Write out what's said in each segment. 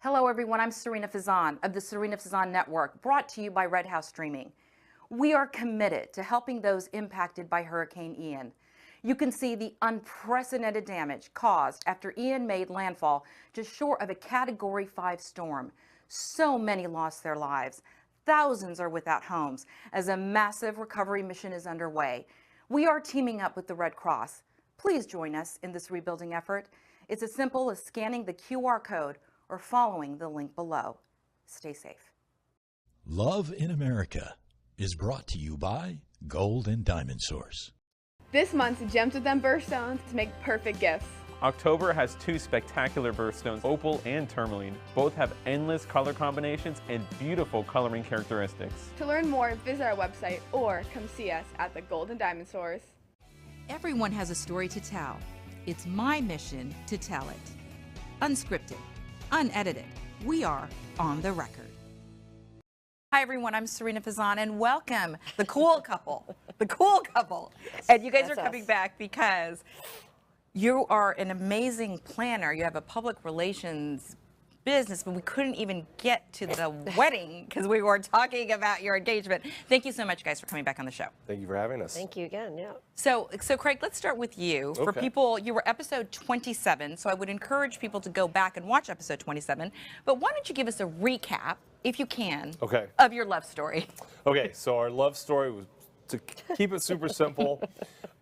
Hello everyone, I'm Serena Fazan of the Serena Fazan Network, brought to you by Red House Streaming. We are committed to helping those impacted by Hurricane Ian. You can see the unprecedented damage caused after Ian made landfall just short of a Category 5 storm. So many lost their lives. Thousands are without homes as a massive recovery mission is underway. We are teaming up with the Red Cross. Please join us in this rebuilding effort. It's as simple as scanning the QR code or following the link below. Stay safe. Love in America is brought to you by Gold and Diamond Source. This month's Gems with Them birthstones to make perfect gifts. October has two spectacular birthstones, opal and tourmaline. Both have endless color combinations and beautiful coloring characteristics. To learn more, visit our website or come see us at the Gold and Diamond Source. Everyone has a story to tell. It's my mission to tell it. Unscripted, unedited. We are on the record. Hi everyone, I'm Serena Fazan and welcome the cool couple. The cool couple. And you guys are coming back because you are an amazing planner. You have a public relations business, but we couldn't even get to the wedding because we were talking about your engagement. Thank you so much, guys, for coming back on the show. Thank you for having us. Thank you again, yeah. So Craig, let's start with you. For Okay. people, you were episode 27, so I would encourage people to go back and watch episode 27. But why don't you give us a recap, if you can, Okay. of your love story? Okay, so our love story was, to keep it super simple,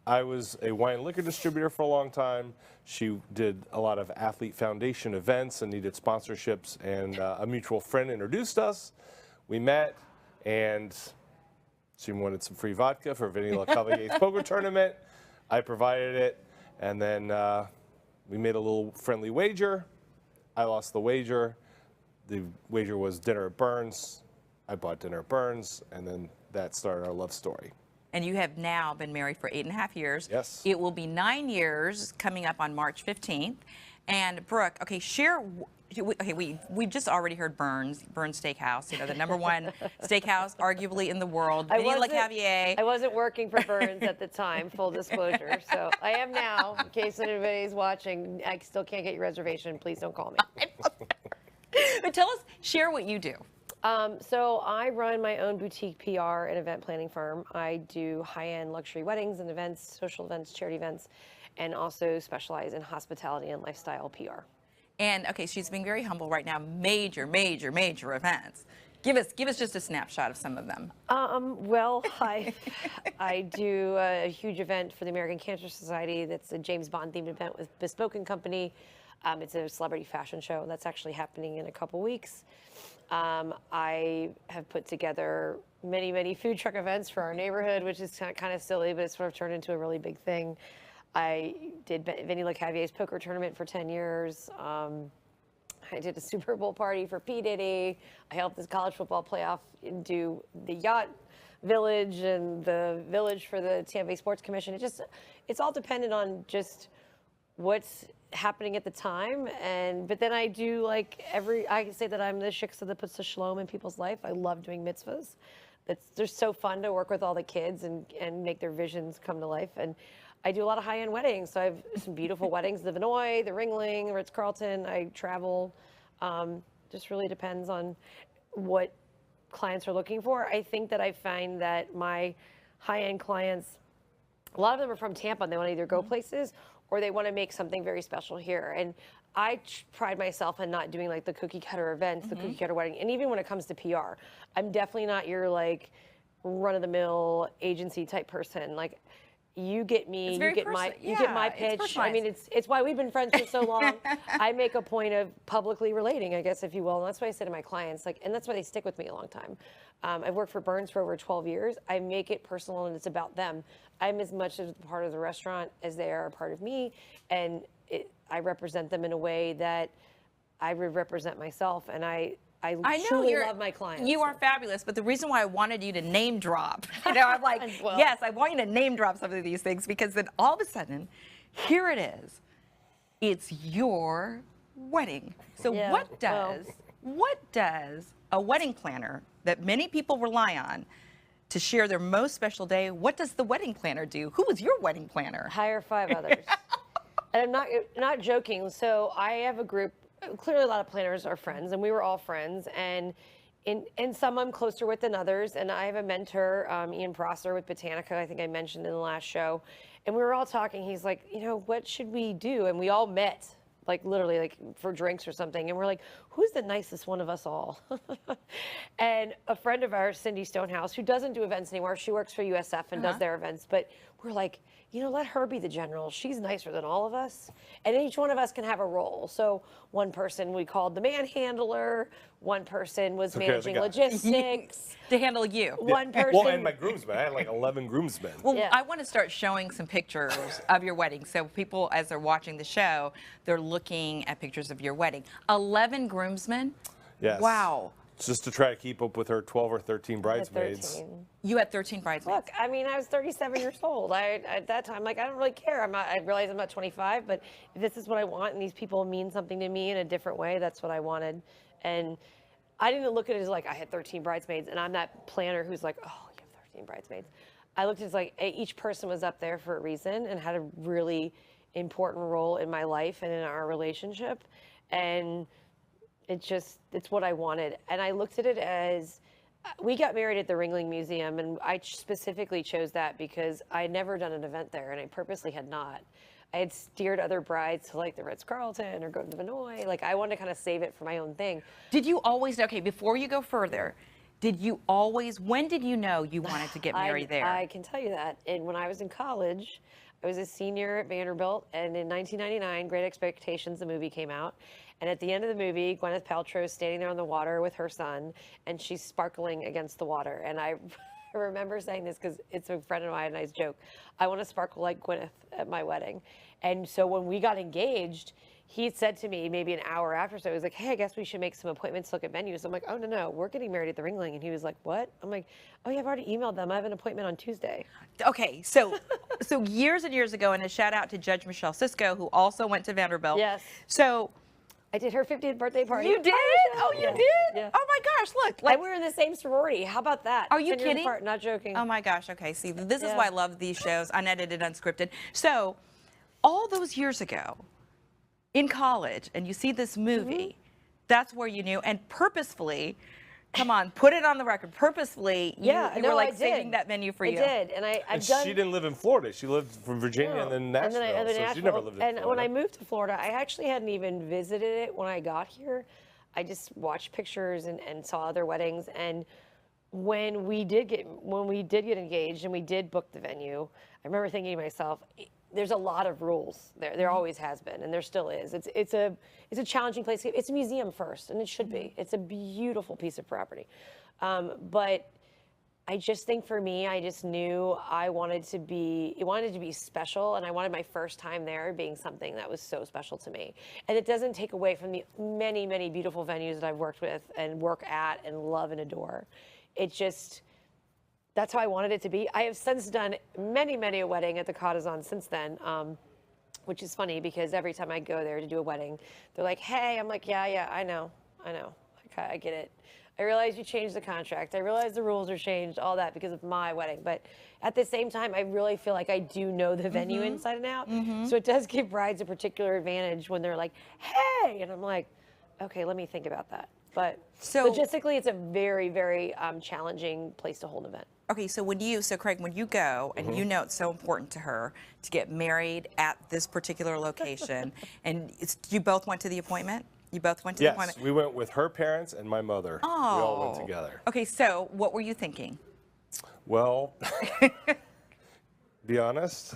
I was a wine and liquor distributor for a long time. She did a lot of athlete foundation events and needed sponsorships, and a mutual friend introduced us. We met, and she wanted some free vodka for Vinny LeCavalier's poker tournament. I provided it, and then we made a little friendly wager. I lost the wager. The wager was dinner at Burns. I bought dinner at Burns, and then that started our love story. And you have now been married for 8.5 years. Yes. It will be 9 years coming up on March 15th. And Brooke, okay, we've just already heard Burns Steakhouse, you know, the #1 steakhouse arguably in the world. Vinny LeCavier. I wasn't working for Burns at the time, full disclosure. So I am now, in case anybody's watching. I still can't get your reservation. Please don't call me. But share what you do. So I run my own boutique PR and event planning firm. I do high-end luxury weddings and events, social events, charity events, and also specialize in hospitality and lifestyle PR. And okay, she's being very humble right now. Major events. Give us just a snapshot of some of them. Well, I do a huge event for the American Cancer Society. That's a James Bond themed event with Bespoke & Company. It's a celebrity fashion show that's actually happening in a couple weeks. I have put together many food truck events for our neighborhood, which is kind of silly, but it's sort of turned into a really big thing. I did Vinny LeCavier's poker tournament for 10 years. I did a Super Bowl party for P. Diddy. I helped this college football playoff do the yacht village and the village for the Tampa Bay Sports Commission. It's all dependent on just what's happening at the time. But then I do I can say that I'm the shiksa that puts the shalom in people's life. I love doing mitzvahs. They're so fun to work with all the kids and make their visions come to life. And I do a lot of high-end weddings. So I have some beautiful weddings, the Vinoy, the Ringling, the Ritz-Carlton. I travel. Just really depends on what clients are looking for. I think that I find that my high-end clients, a lot of them are from Tampa and they want to either go places or they want to make something very special here. And I pride myself in not doing the cookie cutter events, the cookie cutter wedding. And even when it comes to PR, I'm definitely not your run-of-the-mill agency type person. You get me, you get my pitch. I mean, it's why we've been friends for so long. I make a point of publicly relating, I guess, if you will. And that's what I say to my clients, and that's why they stick with me a long time. I've worked for Burns for over 12 years. I make it personal and it's about them. I'm as much a part of the restaurant as they are a part of me. And I represent them in a way that I would represent myself. And I truly love my clients. You are fabulous, but the reason why I wanted you to name drop, I'm yes, I want you to name drop some of these things because then all of a sudden, here it is. It's your wedding. So Yeah, what does a wedding planner that many people rely on to share their most special day, what does the wedding planner do? Who is your wedding planner? Hire 5 others. And I'm not joking. So I have a group clearly a lot of planners are friends, and we were all friends, and some I'm closer with than others. And I have a mentor, Ian Prosser with Botanica, I think I mentioned in the last show, and we were all talking. He's like, you know, what should we do? And we all met, like literally like for drinks or something, and we're like, who's the nicest one of us all? And a friend of ours, Cindy Stonehouse, who doesn't do events anymore, she works for USF and does their events, but we're like, you know, let her be the general. She's nicer than all of us, and each one of us can have a role. So one person we called the manhandler, one person was managing logistics. To handle you. One person. Well, and my groomsmen. I had like 11 groomsmen. Well, Yeah. I want to start showing some pictures of your wedding. So people, as they're watching the show, they're looking at pictures of your wedding. 11 groomsmen? Yes. Wow. Just to try to keep up with her 12 or 13 At bridesmaids. 13. You had 13 bridesmaids. Look, I mean, I was 37 years old. At that time, like, I don't really care. I realize I'm not 25, but if this is what I want and these people mean something to me in a different way, that's what I wanted. And I didn't look at it as like I had 13 bridesmaids, and I'm that planner who's like, oh, you have 13 bridesmaids. I looked at it as like each person was up there for a reason and had a really important role in my life and in our relationship. And it's what I wanted. And I looked at it as, we got married at the Ringling Museum, and I specifically chose that because I had never done an event there, and I purposely had not. I had steered other brides to like the Ritz-Carlton or go to the Vinoy. Like, I wanted to kind of save it for my own thing. Did you always, okay, before you go further, when did you know you wanted to get married there? I can tell you that. And when I was in college, I was a senior at Vanderbilt, and in 1999, Great Expectations, the movie, came out. And at the end of the movie, Gwyneth Paltrow is standing there on the water with her son, and she's sparkling against the water. And I remember saying this because it's a friend of mine, and I joke, I want to sparkle like Gwyneth at my wedding. And so when we got engaged, he said to me maybe an hour after, so he was like, hey, I guess we should make some appointments to look at venues. I'm like, oh, no, we're getting married at the Ringling. And he was like, what? I'm like, oh, yeah, I've already emailed them. I have an appointment on Tuesday. Okay, so years and years ago, and a shout out to Judge Michelle Cisco, who also went to Vanderbilt. Yes. So I did her 50th birthday party. you did? Oh, you Yes. did? Yeah. Oh my gosh, look. Like, we're in the same sorority. How about that? Are you 10 years kidding? apart, not joking. Oh my gosh, okay, see, this is Yeah. why I love these shows, unedited, unscripted. So, all those years ago, in college, and you see this movie, that's where you knew, and purposefully, come on, put it on the record, purposefully, you were like saving that venue for you. I did, and I've done. She didn't live in Florida. She lived from Virginia and then Nashville. So she never lived in Florida. And when I moved to Florida, I actually hadn't even visited it when I got here. I just watched pictures and saw other weddings. And when we did get engaged and we did book the venue, I remember thinking to myself, there's a lot of rules there. There always has been, and there still is. It's a challenging place. It's a museum first, and it should be. It's a beautiful piece of property, but I just think for me, I just knew it wanted to be special, and I wanted my first time there being something that was so special to me. And it doesn't take away from the many, many beautiful venues that I've worked with and work at and love and adore. It just, that's how I wanted it to be. I have since done many, many a wedding at the Cottazon since then, which is funny because every time I go there to do a wedding, they're like, hey, I'm like, yeah, I know. I get it. I realize you changed the contract. I realize the rules are changed, all that because of my wedding. But at the same time, I really feel like I do know the venue inside and out. So it does give brides a particular advantage when they're like, hey, and I'm like, okay, let me think about that. But So- logistically, it's a very, very challenging place to hold an event. Okay, so Craig, when you go and you know it's so important to her to get married at this particular location, and you both went to the appointment? You both went to the appointment? Yes, we went with her parents and my mother. Oh. We all went together. Okay, so what were you thinking? Well, be honest.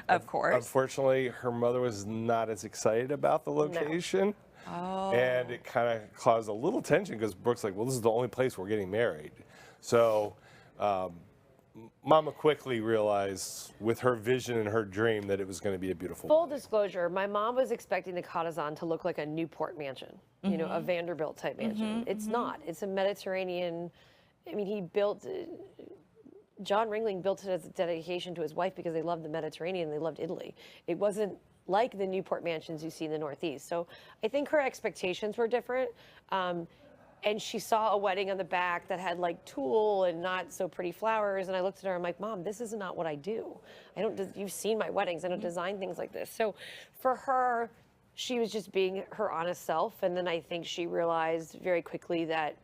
Of course. Unfortunately, her mother was not as excited about the location. Oh. And it kind of caused a little tension because Brooke's like, well, this is the only place we're getting married. So Mama quickly realized with her vision and her dream that it was going to be a beautiful Full wedding. disclosure, my mom was expecting the Cottazon to look like a Newport mansion, you know, a Vanderbilt type mansion. It's not. It's a Mediterranean. I mean, John Ringling built it as a dedication to his wife because they loved the Mediterranean. They loved Italy. It wasn't like the Newport mansions you see in the Northeast. So I think her expectations were different. And she saw a wedding on the back that had like tulle and not so pretty flowers. And I looked at her, I'm like, Mom, this is not what I do. You've seen my weddings. I don't design things like this. So for her, she was just being her honest self. And then I think she realized very quickly that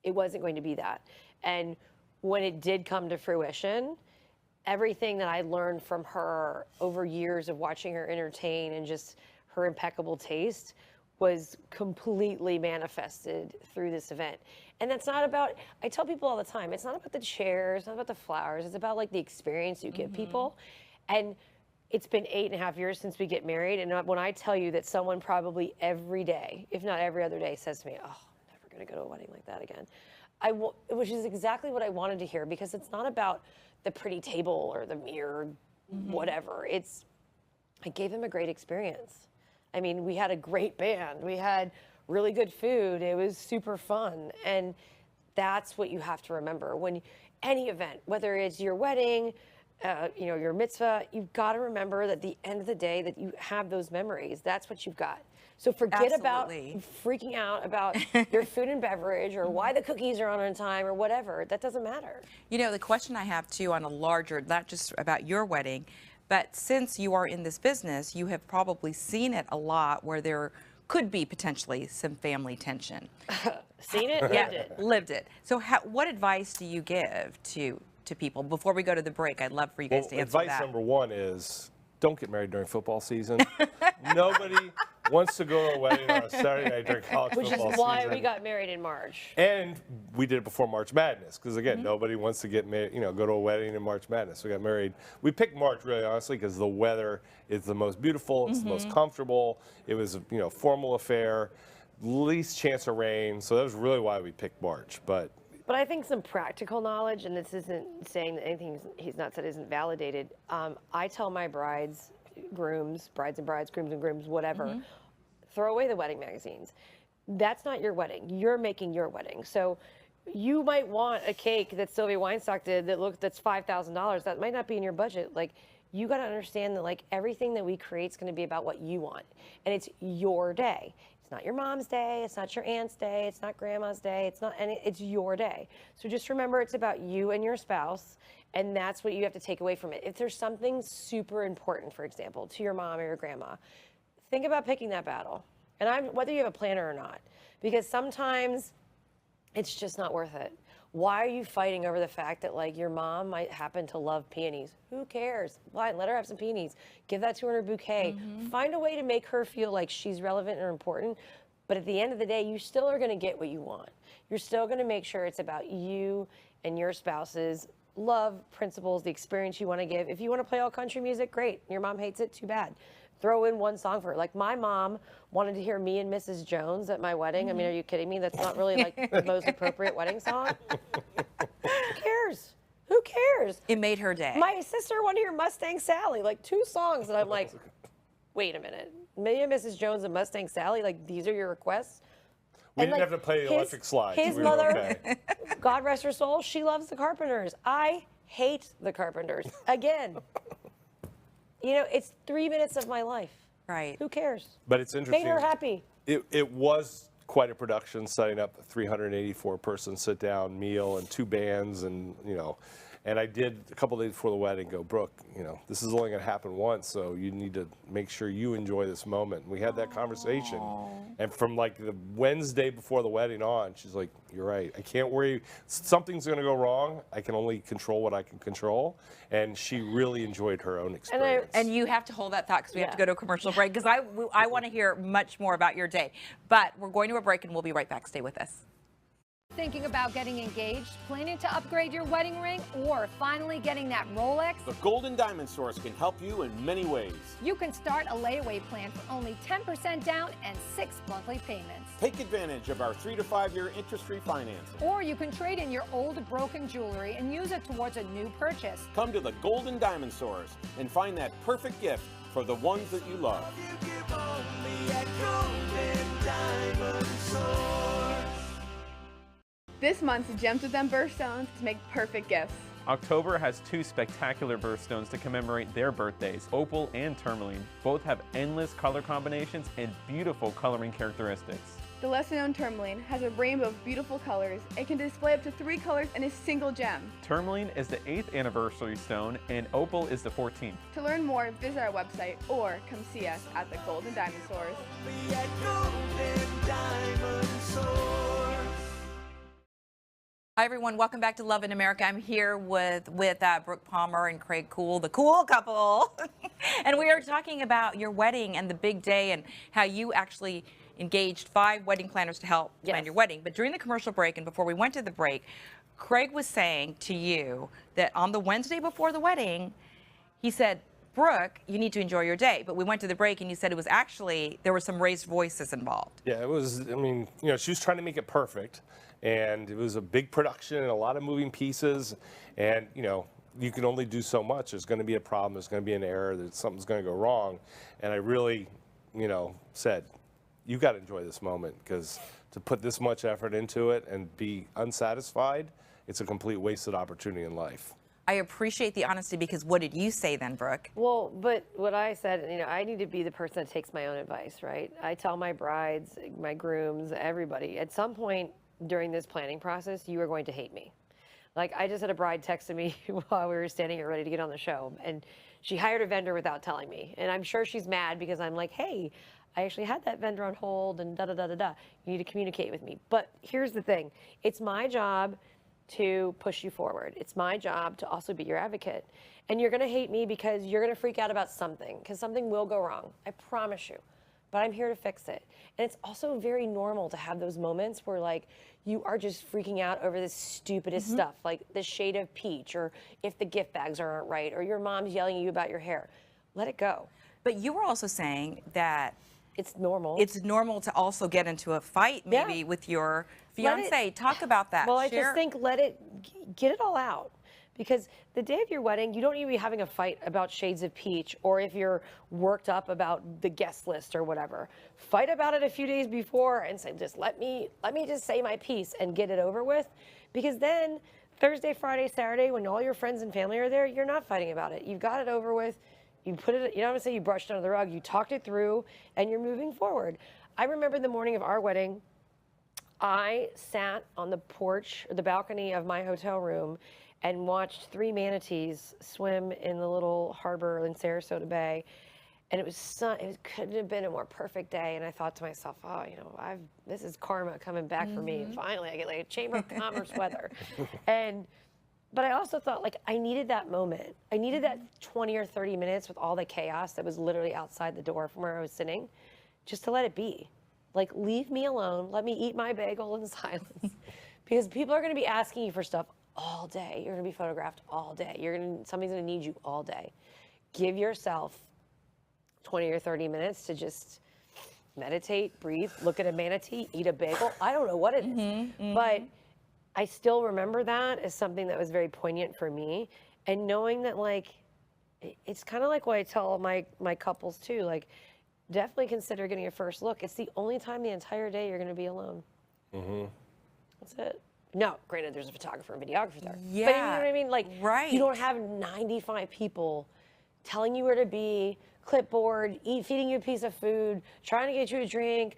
it wasn't going to be that. And when it did come to fruition, everything that I learned from her over years of watching her entertain and just her impeccable taste was completely manifested through this event. And that's not about, I tell people all the time, it's not about the chairs, not about the flowers, it's about like the experience you give people. And it's been 8.5 years since we get married, and when I tell you that someone probably every day, if not every other day, says to me, oh, I'm never gonna go to a wedding like that again. Which is exactly what I wanted to hear, because it's not about the pretty table or the mirror, whatever. I gave them a great experience. I mean, we had a great band. We had really good food. It was super fun. And that's what you have to remember when any event, whether it's your wedding, your mitzvah, you've got to remember that at the end of the day that you have those memories. That's what you've got. So forget about freaking out about your food and beverage or why the cookies are on time or whatever. That doesn't matter. You know, the question I have too on a larger, not just about your wedding, but since you are in this business, you have probably seen it a lot where there could be potentially some family tension. Seen it, lived it. Lived it. So what advice do you give to people? Before we go to the break, I'd love for you guys to answer that. Advice number one is don't get married during football season. Nobody wants to go to a wedding on a Saturday night during college football season. Which is why we got married in March. And we did it before March Madness, because again, nobody wants to get married, go to a wedding in March Madness. We got married. We picked March really honestly because the weather is the most beautiful, it's the most comfortable. It was a formal affair, least chance of rain. So that was really why we picked March. But I think some practical knowledge, and this isn't saying that anything he's not said isn't validated. I tell my brides and grooms, whatever, throw away the wedding magazines. That's not your wedding. You're making your wedding. So you might want a cake that Sylvia Weinstock did that's $5,000. That might not be in your budget. Like, you got to understand that like everything that we create is going to be about what you want, and it's your day. It's not your mom's day, it's not your aunt's day, it's not grandma's day, it's your day. So just remember it's about you and your spouse, and that's what you have to take away from it. If there's something super important, for example, to your mom or your grandma, think about picking that battle. And whether you have a planner or not, because sometimes it's just not worth it. Why are you fighting over the fact that like your mom might happen to love peonies? Who cares? Why? Let her have some peonies. Give that to her in her bouquet. Find a way to make her feel like she's relevant or important. But at the end of the day, you still are going to get what you want. You're still going to make sure it's about you and your spouse's love, principles, the experience you want to give. If you want to play all country music, great. Your mom hates it, too bad. Throw in one song for her. Like my mom wanted to hear me and Mrs. Jones at my wedding. I mean, are you kidding me? That's not really like the most appropriate wedding song. Who cares? Who cares? It made her day. My sister wanted to hear Mustang Sally, like 2 songs. And I'm like, wait a minute. Me and Mrs. Jones and Mustang Sally, like these are your requests? We didn't have to play the electric slide. His mother, God rest her soul, she loves the Carpenters. I hate the Carpenters. Again. It's 3 minutes of my life. Right. Who cares? But it's interesting. Made her happy. It was quite a production, setting up a 384-person sit-down meal and 2 bands, and and I did a couple days before the wedding go, Brooke, this is only going to happen once, so you need to make sure you enjoy this moment. And we had that conversation, and from like the Wednesday before the wedding on, she's like, you're right. I can't worry. Something's going to go wrong. I can only control what I can control. And she really enjoyed her own experience. And you have to hold that thought because we have to go to a commercial break because I want to hear much more about your day. But we're going to a break and we'll be right back. Stay with us. Thinking about getting engaged, planning to upgrade your wedding ring, or finally getting that Rolex? The Gold and Diamond Source can help you in many ways. You can start a layaway plan for only 10% down and 6 monthly payments. Take advantage of our 3 to 5 year interest-free financing. Or you can trade in your old broken jewelry and use it towards a new purchase. Come to the Gold and Diamond Source and find that perfect gift for the ones that you love. This month's Gems with Them birthstones make perfect gifts. October has 2 spectacular birthstones to commemorate their birthdays. Opal and tourmaline both have endless color combinations and beautiful coloring characteristics. The lesser-known tourmaline has a rainbow of beautiful colors and can display up to 3 colors in a single gem. Tourmaline is the 8th anniversary stone, and opal is the 14th. To learn more, visit our website or come see us at the Gold and Diamond Stores. Hi everyone, welcome back to Love in America. I'm here with Brooke Palmer and Craig Kuhl, the cool couple. And we are talking about your wedding and the big day and how you actually engaged 5 wedding planners to help plan your wedding. But during the commercial break and before we went to the break, Craig was saying to you that on the Wednesday before the wedding, he said, Brooke, you need to enjoy your day. But we went to the break and you said it was actually, there were some raised voices involved. Yeah, it was, I mean, you know, she was trying to make it perfect. And it was a big production and a lot of moving pieces. And, you know, you can only do so much. There's going to be a problem. There's going to be an error. Something's going to go wrong. And I really, you know, said, you got to enjoy this moment, because to put this much effort into it and be unsatisfied, it's a complete wasted opportunity in life. I appreciate the honesty, because what did you say then, Brooke? Well, but what I said, you know, I need to be the person that takes my own advice, right? I tell my brides, my grooms, everybody, at some point during this planning process, you are going to hate me. Like, I just had a bride texted me while we were standing here ready to get on the show, and she hired a vendor without telling me. And I'm sure she's mad because I'm like, hey, I actually had that vendor on hold and da-da-da-da-da. You need to communicate with me. But here's the thing. It's my job to push you forward. It's my job to also be your advocate. And you're going to hate me because you're going to freak out about something, because something will go wrong. I promise you. But I'm here to fix it. And it's also very normal to have those moments where, like, you are just freaking out over the stupidest stuff, like the shade of peach, or if the gift bags aren't right, or your mom's yelling at you about your hair. Let it go. But you were also saying that it's normal. It's normal to also get into a fight, maybe, with your fiance. Talk about that. Well, I just think get it all out. Because the day of your wedding, you don't need to be having a fight about shades of peach, or if you're worked up about the guest list or whatever. Fight about it a few days before and say, just let me just say my piece and get it over with. Because then Thursday, Friday, Saturday, when all your friends and family are there, you're not fighting about it. You've got it over with. You put it, you know what I'm saying, you brushed it under the rug, you talked it through, and you're moving forward. I remember the morning of our wedding, I sat on the porch, or the balcony of my hotel room, and watched 3 manatees swim in the little harbor in Sarasota Bay. And it couldn't have been a more perfect day. And I thought to myself, oh, you know, this is karma coming back for me. And finally, I get like a Chamber of Commerce weather. But I also thought, like, I needed that moment. I needed that 20 or 30 minutes with all the chaos that was literally outside the door from where I was sitting, just to let it be. Like, leave me alone. Let me eat my bagel in silence. Because people are going to be asking you for stuff all day. You're going to be photographed all day. Somebody's going to need you all day. Give yourself 20 or 30 minutes to just meditate, breathe, look at a manatee, eat a bagel. I don't know what it is. But I still remember that as something that was very poignant for me. And knowing that, like, it's kind of like what I tell my couples too, like, definitely consider getting a first look. It's the only time the entire day you're going to be alone. That's it. No, granted, there's a photographer and videographer there. Yeah. But you know what I mean? Like, right. You don't have 95 people telling you where to be, clipboard, feeding you a piece of food, trying to get you a drink.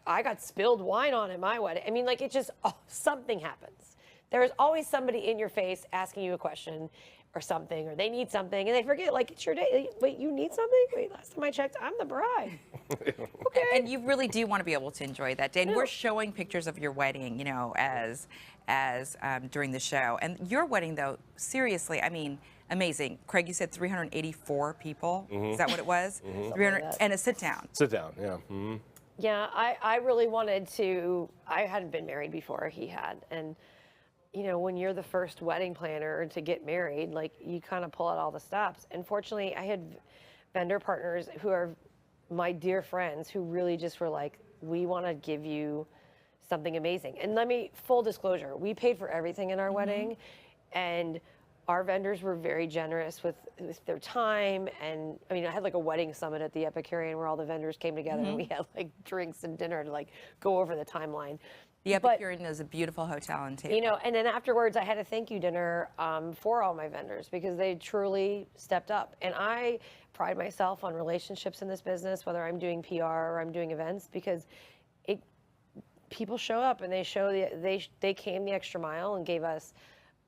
I got spilled wine on at my wedding. I mean, like, it just, something happens. There's always somebody in your face asking you a question or something, or they need something, and they forget, like, it's your day. Wait, you need something? Wait, last time I checked, I'm the bride. Okay. And you really do want to be able to enjoy that day. And we're showing pictures of your wedding, you know, as during the show. And your wedding, though, seriously, I mean, amazing. Craig, you said 384 people. Is that what it was? 300 and a sit down. Sit down, yeah. Yeah, I really wanted to. I hadn't been married before he had, and you know, when you're the first wedding planner to get married, like, you kind of pull out all the stops. And fortunately, I had vendor partners who are my dear friends who really just were like, we want to give you something amazing. And full disclosure, we paid for everything in our wedding, and our vendors were very generous with their time. And I mean, I had like a wedding summit at the Epicurean where all the vendors came together and we had like drinks and dinner to like go over the timeline. The Epicurean is a beautiful hotel and table. You know, and then afterwards I had a thank you dinner for all my vendors because they truly stepped up. And I pride myself on relationships in this business, whether I'm doing PR or I'm doing events, because people show up and they came the extra mile and gave us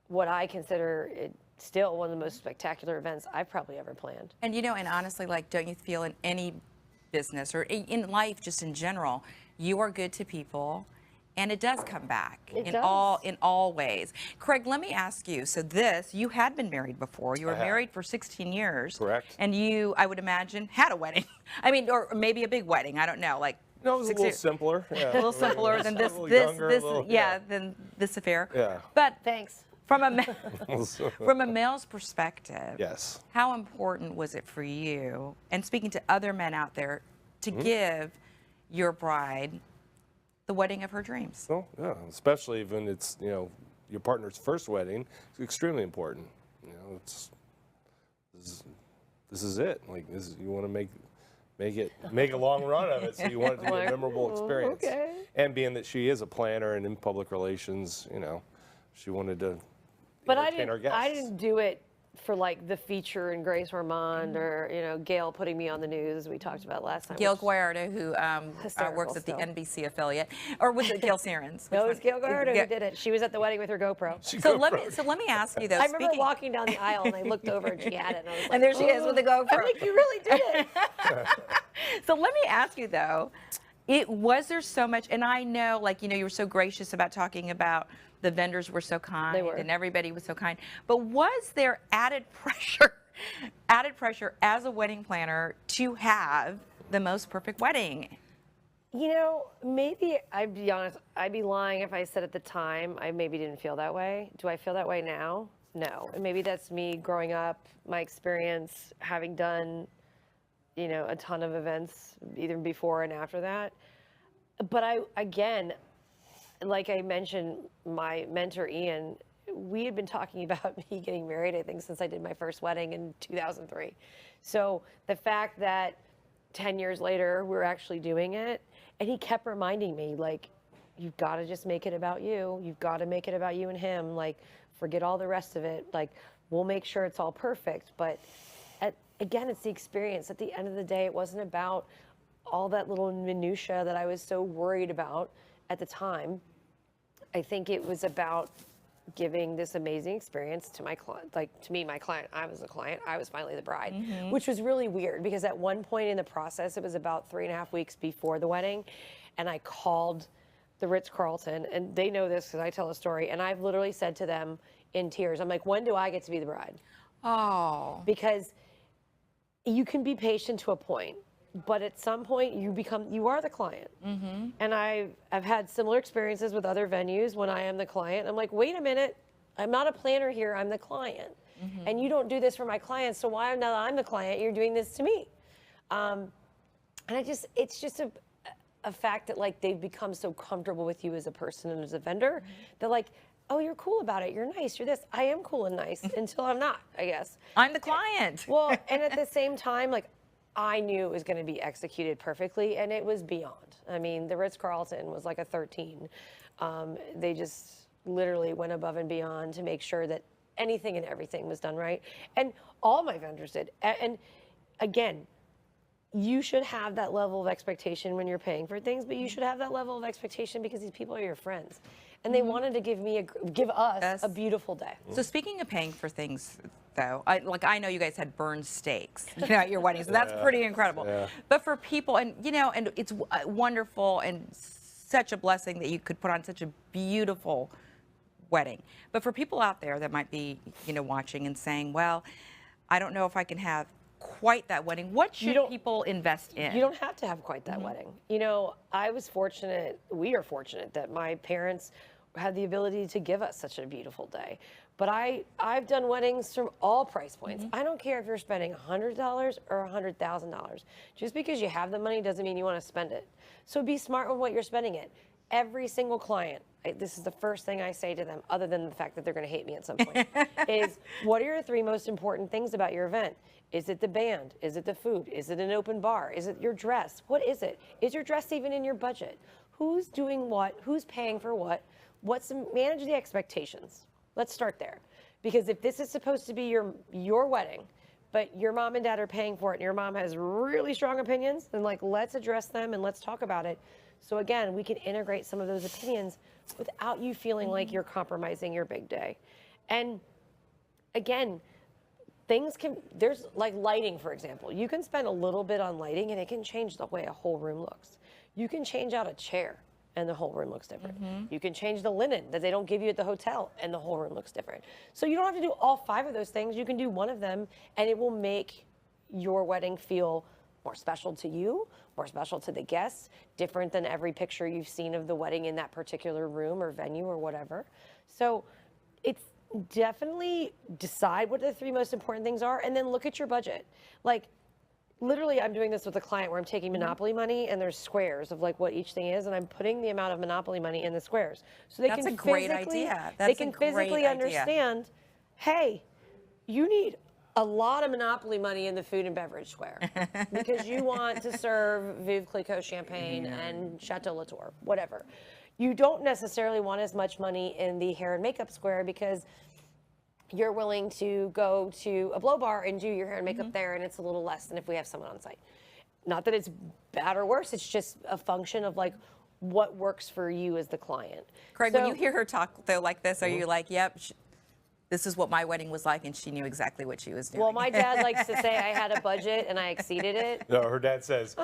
what I consider still one of the most spectacular events I've probably ever planned. And and honestly, like, don't you feel in any business or in life, just in general, you are good to people, and it does come back in all ways. Craig, let me ask you. So you had been married before. You were married for 16 years. Correct. And you, I would imagine, had a wedding. I mean, or maybe a big wedding. I don't know, like. No, it was a little simpler. Yeah. A little simpler than this, than this affair. Yeah. But thanks. From a male's perspective, yes. How important was it for you, and speaking to other men out there, to give your bride the wedding of her dreams? Well, yeah, especially when it's your partner's first wedding. It's extremely important. This is it. Like you want to make a long run of it, so you want it to be a memorable experience. Okay. And being that she is a planner and in public relations, she wanted to. But I didn't do it for like the feature in Grace Ormond or Gail putting me on the news, as we talked about last time. Gail Guayardo, who works at the NBC affiliate, or was it Gail Sierens? No, it was Gail Guayardo who did it. She was at the wedding with her GoPro. Let me ask you though. I remember walking down the aisle and I looked over and she had it, and I was like, and there she is with the GoPro. I'm like, you really did it. So let me ask you though, was there so much? And I know, like you were so gracious about talking about. The vendors were so kind, and everybody was so kind. But was there added pressure as a wedding planner to have the most perfect wedding? Maybe, I'd be honest, I'd be lying if I said at the time I maybe didn't feel that way. Do I feel that way now? No. And maybe that's me growing up, my experience, having done, a ton of events, either before and after that. But again, like I mentioned, my mentor, Ian, we had been talking about me getting married, I think, since I did my first wedding in 2003. So the fact that 10 years later, we're actually doing it, and he kept reminding me, like, you've got to just make it about you. You've got to make it about you and him. Like, forget all the rest of it. Like, we'll make sure it's all perfect. But again, it's the experience. At the end of the day, it wasn't about all that little minutia that I was so worried about at the time. I think it was about giving this amazing experience to my client, my client. I was the client. I was finally the bride, which was really weird because at one point in the process, it was about 3.5 weeks before the wedding, and I called the Ritz-Carlton, and they know this because I tell a story, and I've literally said to them in tears, I'm like, when do I get to be the bride? Oh. Because you can be patient to a point. But at some point, you are the client. And I've had similar experiences with other venues when I am the client. I'm like, wait a minute, I'm not a planner here, I'm the client. And you don't do this for my clients, so why now that I'm the client, you're doing this to me? And it's just a fact that like they've become so comfortable with you as a person and as a vendor. They're like, oh, you're cool about it, you're nice, you're this. I am cool and nice until I'm not, I guess. I'm the client. Well, and at the same time, like, I knew it was going to be executed perfectly, and it was beyond. I mean, the Ritz-Carlton was like a 13. They just literally went above and beyond to make sure that anything and everything was done right. And all my vendors did. And again, you should have that level of expectation when you're paying for things, but you should have that level of expectation because these people are your friends. And they wanted to give us a beautiful day. So speaking of paying for things, though, I know you guys had burned steaks at your wedding, so that's pretty incredible. Yeah. But for people, and and it's wonderful and such a blessing that you could put on such a beautiful wedding. But for people out there that might be, watching and saying, well, I don't know if I can have quite that wedding. What should people invest in? You don't have to have quite that wedding. I was fortunate, we are fortunate that my parents had the ability to give us such a beautiful day. But I've done weddings from all price points. I don't care if you're spending $100 or $100,000. Just because you have the money doesn't mean you want to spend it. So be smart with what you're spending it. Every single client, this is the first thing I say to them, other than the fact that they're going to hate me at some point, is what are your 3 most important things about your event? Is it the band? Is it the food? Is it an open bar? Is it your dress? What is it? Is your dress even in your budget? Who's doing what? Who's paying for what? Manage the expectations. Let's start there. Because if this is supposed to be your wedding, but your mom and dad are paying for it and your mom has really strong opinions, then let's address them and let's talk about it So again, we can integrate some of those opinions without you feeling like you're compromising your big day. And again, there's like lighting, for example. You can spend a little bit on lighting and it can change the way a whole room looks. You can change out a chair and the whole room looks different. You can change the linen that they don't give you at the hotel and the whole room looks different. So you don't have to do all 5 of those things. You can do one of them and it will make your wedding feel more special to you, more special to the guests, different than every picture you've seen of the wedding in that particular room or venue or whatever. So it's definitely decide what the 3 most important things are and then look at your budget. Like literally I'm doing this with a client where I'm taking Monopoly money and there's squares of like what each thing is and I'm putting the amount of Monopoly money in the squares. So they That's can a great physically, idea. they can physically understand, hey, you need a lot of Monopoly money in the food and beverage square because you want to serve Veuve Clicquot champagne and Chateau Latour, whatever. You don't necessarily want as much money in the hair and makeup square because you're willing to go to a blow bar and do your hair and makeup there and it's a little less than if we have someone on site. Not that it's bad or worse, it's just a function of like what works for you as the client. Craig, when you hear her talk though like this, are you like, yep, this is what my wedding was like and she knew exactly what she was doing? Well, my dad likes to say I had a budget and I exceeded it. No, her dad says,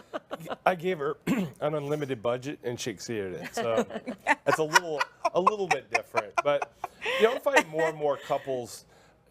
I gave her an unlimited budget and she exceeded it. So that's a little bit different. But you know, I find more and more couples,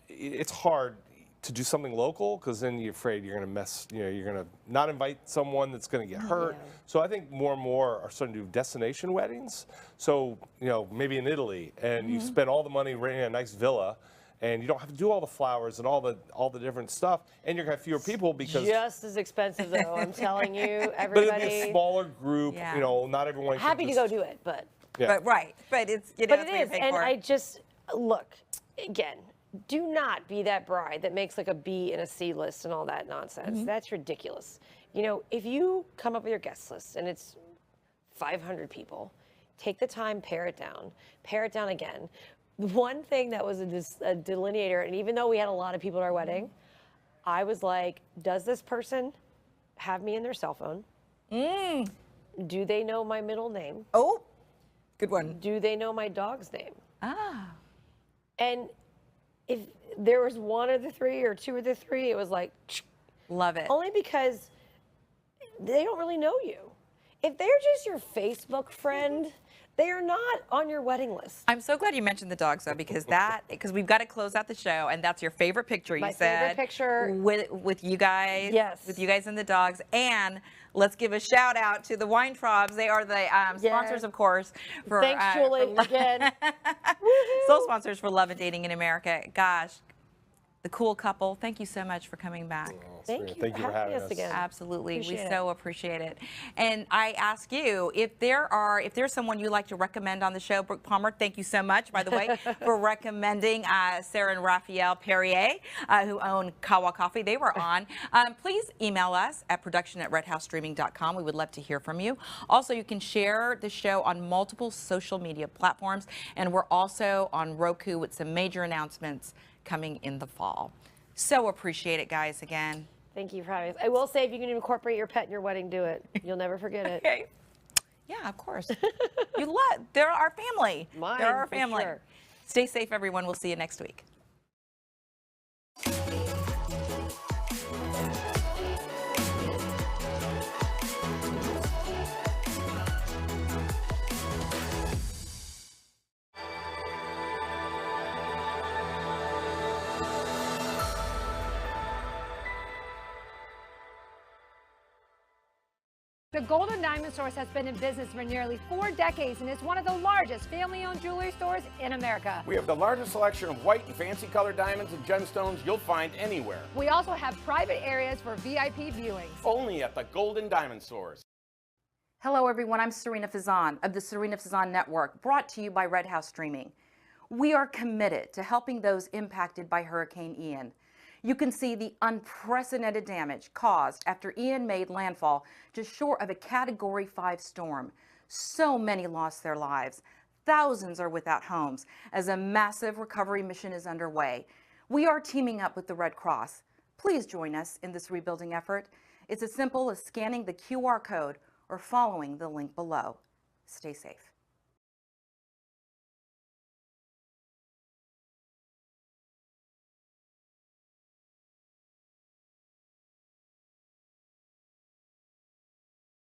it's hard to do something local because then you're afraid you're going to mess, you know, you're going to not invite someone that's going to get hurt. Yeah. So I think more and more are starting to do destination weddings. So, you know, maybe in Italy and you spend all the money renting a nice villa and you don't have to do all the flowers and all the different stuff and you're going to have fewer people because just as expensive though, I'm telling you, but everybody. it'd be a smaller group, Yeah. you know, not everyone can Happy to just- go do it, but. Yeah. But right, but it's, you know, But it's it what you is, pay and for. I just, look, again, do not be that bride that makes like a B and a C list and all that nonsense. That's ridiculous. You know, if you come up with your guest list and it's 500 people, take the time, pare it down again. One thing that was a delineator, and even though we had a lot of people at our wedding, I was like, does this person have me in their cell phone? Do they know my middle name? Oh, good one. Do they know my dog's name? Ah. And if there was one of the 3 or 2 of the 3, it was like, Love it. only because they don't really know you. If they're just your Facebook friend, they are not on your wedding list. I'm so glad you mentioned the dogs though, because we've got to close out the show, and that's your favorite picture. My You said favorite picture. with you guys. Yes. With you guys and the dogs, and let's give a shout out to the Weintraubs. They are the sponsors, of course. For Thanks, Julie, again. sole sponsors for Love and Dating in America. Gosh, the cool couple. Thank you so much for coming back. Thank you Thank you for having us again. Absolutely, we Appreciate it. so appreciate it. And I ask you, if there's someone you like to recommend on the show, Brooke Palmer, thank you so much, by the way, for recommending Sarah and Raphael Perrier, who own Kawa Coffee. They were on. Please email us at production@redhousestreaming.com. We would love to hear from you. Also, you can share the show on multiple social media platforms, and we're also on Roku with some major announcements coming in the fall. So appreciate it, guys, again. Thank you for having us. I will say, if you can incorporate your pet in your wedding, do it. You'll never forget it. Okay. Yeah, of course. They're our family. Mine, They're our for family. sure. Stay safe, everyone. We'll see you next week. The Golden Diamond Source has been in business for nearly 4 decades and is one of the largest family-owned jewelry stores in America. We have the largest selection of white and fancy colored diamonds and gemstones you'll find anywhere. We also have private areas for VIP viewings. Only at the Golden Diamond Source. Hello everyone, I'm Serena Fazan of the Serena Fazan Network, brought to you by Red House Streaming. We are committed to helping those impacted by Hurricane Ian. You can see the unprecedented damage caused after Ian made landfall just short of a Category 5 storm. So many lost their lives. Thousands are without homes as a massive recovery mission is underway. We are teaming up with the Red Cross. Please join us in this rebuilding effort. It's as simple as scanning the QR code or following the link below. Stay safe.